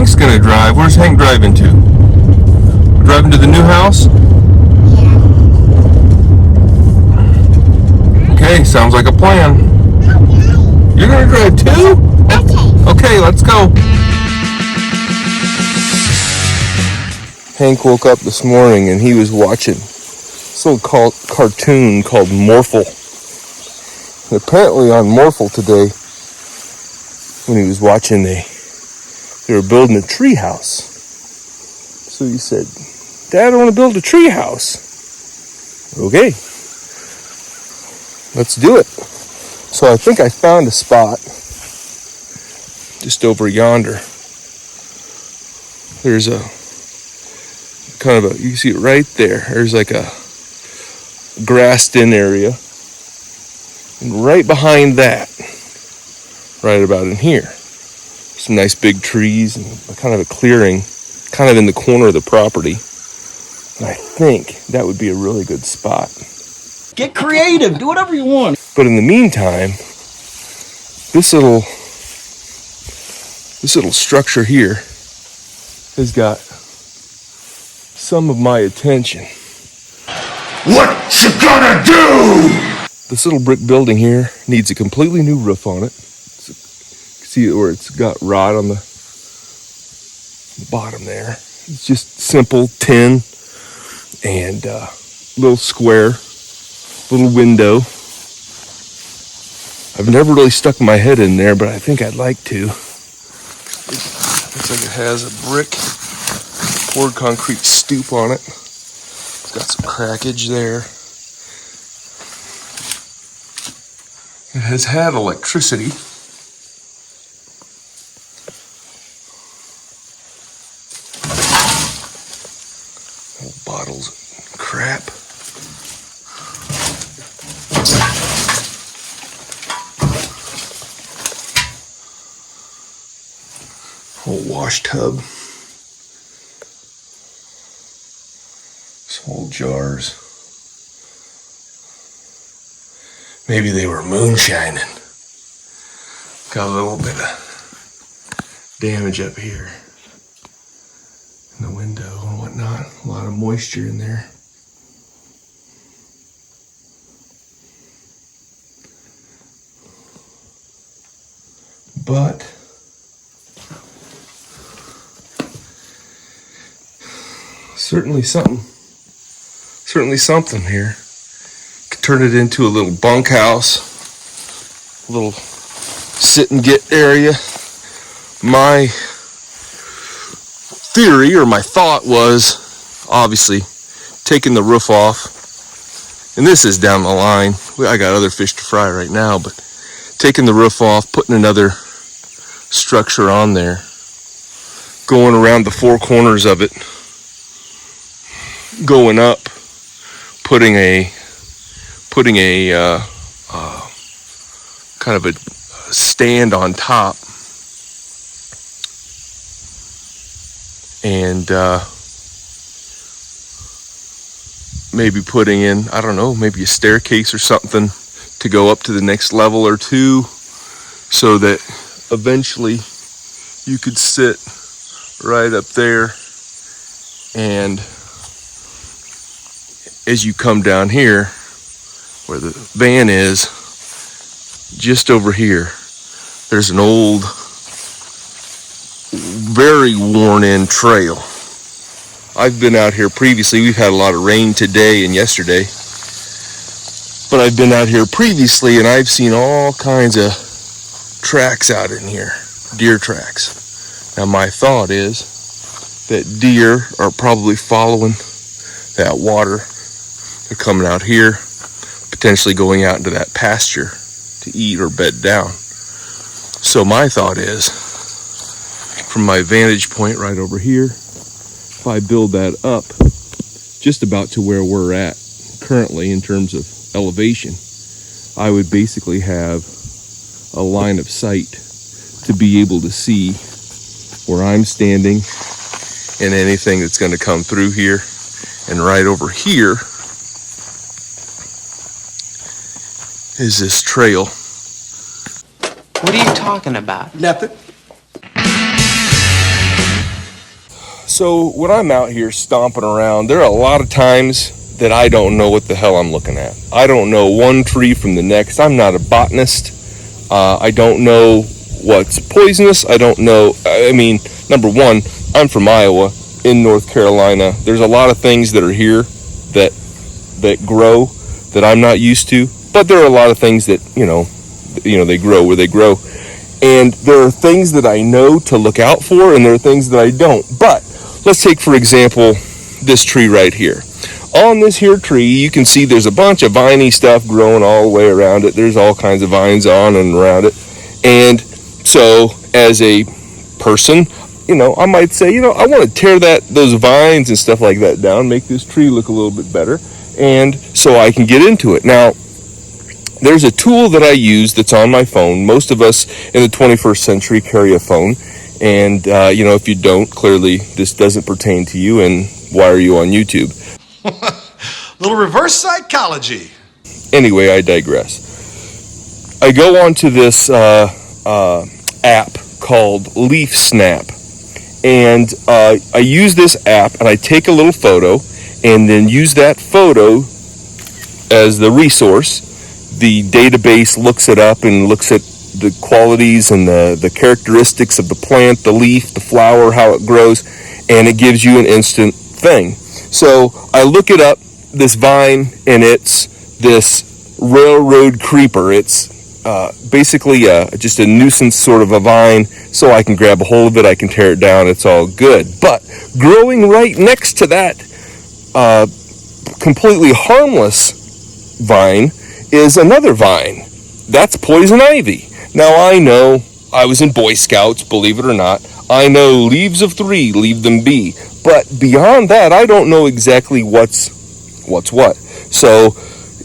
Hank's gonna drive. Where's Hank driving to? We're driving to the new house? Yeah. Okay, sounds like a plan. You're gonna drive too? Okay, let's go. Hank woke up this morning and he was watching this little cartoon called Morphle. And apparently on Morphle today, when he was watching, they were building a tree house. So he said, "Dad, I want to build a tree house." Okay, let's do it. So I think I found a spot just over yonder. There's a kind of you can see it right there. There's like a grassed in area. And right behind that, right about in here, some nice big trees and kind of a clearing, kind of in the corner of the property. And I think that would be a really good spot. Get creative, do whatever you want. But in the meantime, this little structure here has got some of my attention. What you gonna do? This little brick building here needs a completely new roof on it. See where it's got rot on the bottom there. It's just simple tin and little square, little window. I've never really stuck my head in there, but I think I'd like to. Looks like it has a brick poured concrete stoop on it. It's got some crackage there. It has had electricity. Old bottles of crap. Old wash tub. Some old jars. Maybe they were moonshining. Got a little bit of damage up here in the window and whatnot. A lot of moisture in there. But certainly something here. Could turn it into a little bunkhouse, a little sit and get area. My theory or my thought was obviously taking the roof off, and this is down the line. I got other fish to fry right now, but taking the roof off, putting another structure on there, going around the four corners of it, going up, putting a kind of a stand on top, and maybe putting in, I don't know, maybe a staircase or something to go up to the next level or two, so that eventually you could sit right up there, and as you come down here where the van is, just over here, there's an old, very worn in trail. I've been out here previously. We've had a lot of rain today and yesterday, but I've been out here previously and I've seen all kinds of tracks out in here, deer tracks. Now my thought is that deer are probably following that water. They're coming out here, potentially going out into that pasture to eat or bed down. So my thought is, from my vantage point right over here, if I build that up just about to where we're at currently in terms of elevation, I would basically have a line of sight to be able to see where I'm standing and anything that's going to come through here. And right over here is this trail. What are you talking about? Nothing. So when I'm out here stomping around, there are a lot of times that I don't know what the hell I'm looking at. I don't know one tree from the next. I'm not a botanist. I don't know what's poisonous. I don't know. I mean, number one, I'm from Iowa, in North Carolina. There's a lot of things that are here that grow that I'm not used to. But there are a lot of things that, they grow where they grow. And there are things that I know to look out for, and there are things that I don't. But let's take, for example, this tree right here. On this here tree, you can see there's a bunch of viney stuff growing all the way around it. There's all kinds of vines on and around it. And so, as a person, I might say, I want to tear those vines and stuff like that down, make this tree look a little bit better, and so I can get into it. Now, there's a tool that I use that's on my phone. Most of us in the 21st century carry a phone, and if you don't, clearly this doesn't pertain to you, and why are you on YouTube? Little reverse psychology. Anyway, I digress. I go onto this app called Leaf Snap, and I use this app, and I take a little photo, and then use that photo as the resource. The database looks it up and looks at the qualities and the characteristics of the plant, the leaf, the flower, how it grows, and it gives you an instant thing. So I look it up, this vine, and it's this railroad creeper. It's basically just a nuisance sort of a vine, so I can grab a hold of it, I can tear it down, it's all good. But growing right next to that completely harmless vine is another vine. That's poison ivy. Now I know, I was in Boy Scouts, believe it or not. I know leaves of 3, leave them be. But beyond that, I don't know exactly what's what. So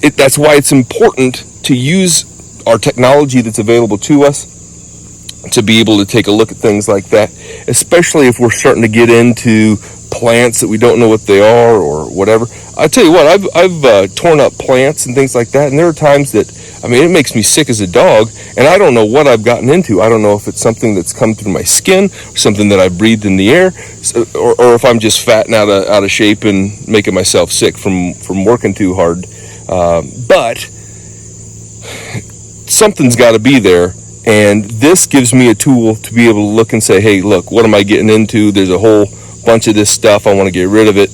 that's why it's important to use our technology that's available to us to be able to take a look at things like that, especially if we're starting to get into plants that we don't know what they are or whatever. I tell you what, I've torn up plants and things like that, and there are times that, it makes me sick as a dog, and I don't know what I've gotten into. I don't know if it's something that's come through my skin, or something that I breathed in the air, or if I'm just fat and out of shape and making myself sick from working too hard. But something's got to be there, and this gives me a tool to be able to look and say, hey, look, what am I getting into? There's a whole bunch of this stuff. I want to get rid of it.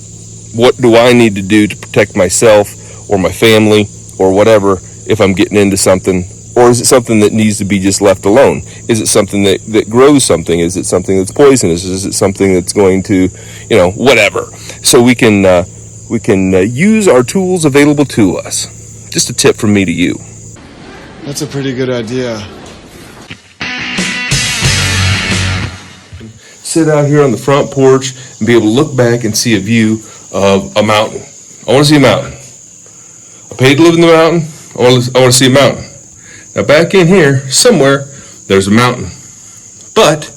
What do I need to do to protect myself or my family or whatever if I'm getting into something? Or is it something that needs to be just left alone? Is it something that grows something? Is it something that's poisonous? Is it something that's going to, whatever? So we can use our tools available to us. Just a tip from me to you. That's a pretty good idea. Sit out here on the front porch and be able to look back and see a view of a mountain. I want to see a mountain. I paid to live in the mountain. I want to see a mountain. Now back in here, somewhere, there's a mountain. But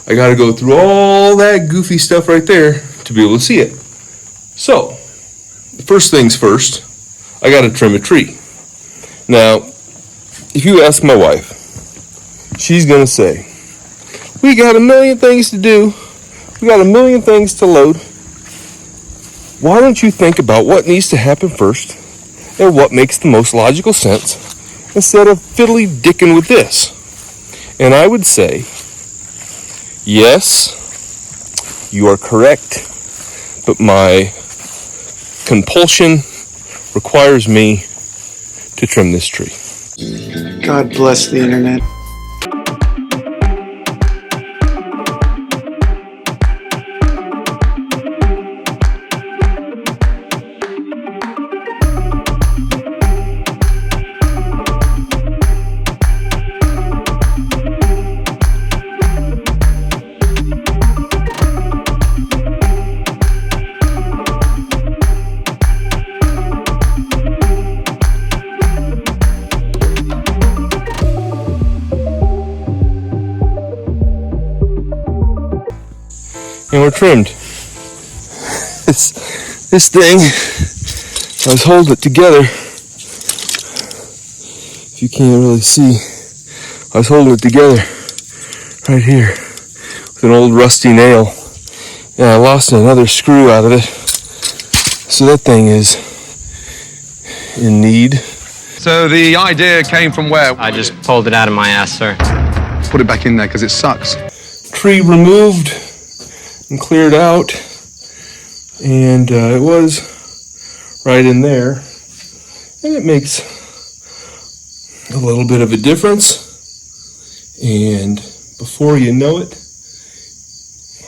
I got to go through all that goofy stuff right there to be able to see it. So, first things first, I got to trim a tree. Now, if you ask my wife, she's going to say, we got a million things to do. We got a million things to load. Why don't you think about what needs to happen first and what makes the most logical sense instead of fiddly-dicking with this? And I would say, yes, you are correct, but my compulsion requires me to trim this tree. God bless the internet. And we're trimmed. This thing, I was holding it together. If you can't really see, I was holding it together right here with an old rusty nail. And I lost another screw out of it. So that thing is in need. So the idea came from where? I just pulled it out of my ass, sir. Put it back in there because it sucks. Tree removed and cleared out. And it was right in there. And it makes a little bit of a difference. And before you know it,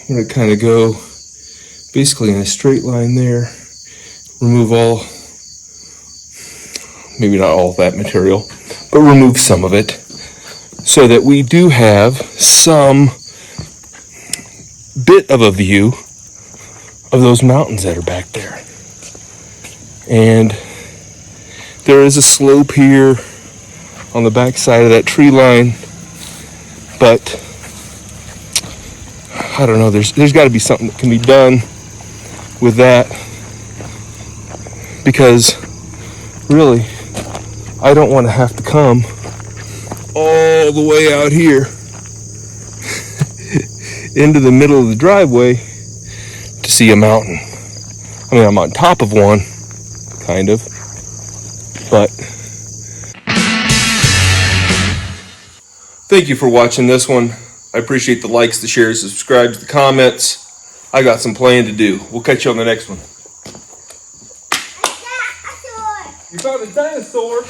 I'm going to kind of go basically in a straight line there. Remove all, maybe not all that material, but remove some of it so that we do have some bit of a view of those mountains that are back there. And there is a slope here on the back side of that tree line, but I don't know, there's got to be something that can be done with that, because really I don't want to have to come all the way out here into the middle of the driveway to see a mountain. I mean, I'm on top of one, kind of, but thank you for watching this one. I appreciate the likes, the shares, the subscribes, the comments. I got some playing to do. We'll catch you on the next one. You found a dinosaur.